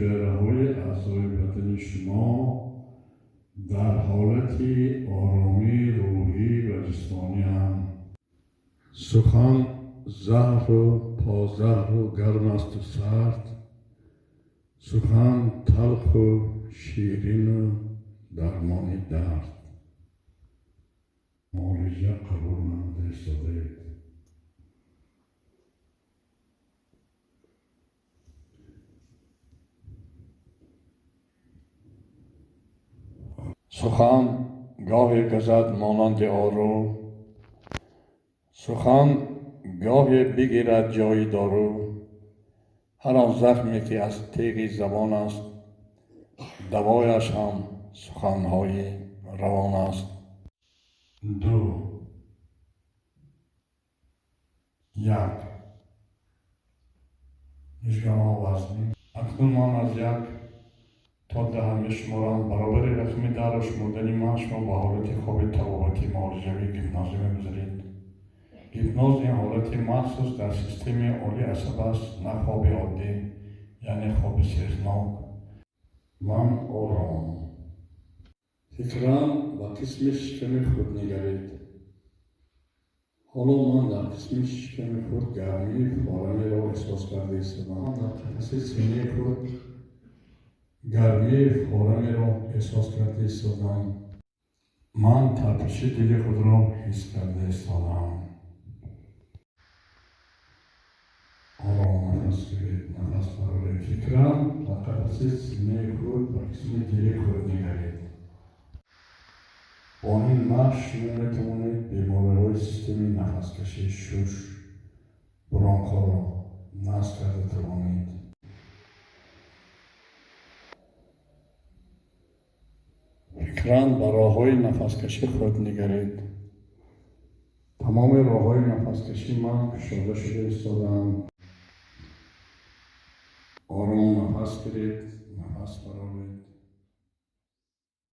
جره‌های اعضای بدن شما در حالت آرامی روحی و جسمانی هم. سخن زهر و پازهر و گرم است و سرد، سخن تلخ و شیرین و درمان درد. معالجه قبول نموده ایستاده. سخن گاهی گزد مانند آرو، سخن گاهی بگیرد جای دارو. هر آن زخمی که از تیغ زبان است، دوایش هم سخنهای روان است. دو، یک. میشگاه وزنی. اکنون من از یک تا 10 میشمارم. برابر رقم 10 را شمردن من شما به حالت خواب تبابتی معالجوی گیپنازی میگذارید. گیپناز این حالت مخصوص در سیستم عالی عصب است، نه خواب عادی، یعنی خواب سیخناک. من آرام. فکرم به قسم شکم خود نگرید. حالا من در قسم شکم خود گرمی فارمی را احساس کرده ایستادم. در قفس سینه خود گرمی فارمی را احساس کرده ایستادم. من تپش دل خود را حس کرده ایستادم. آرام نفس بگیرید، نفس برآورید. فکرم در قفس سینه خود به قسم دل خود نگرید. با این مشق شما میتوانید بیماری‌های سیستم نفس‌کشی، شش، برانکو را نصب کرده توانید. فکراً به راه‌های نفس‌کشی خود نگرید. تمام راه‌های نفس‌کشی من کشاده شده ایستادم. آرام نفس گیرید، نفس برآورید.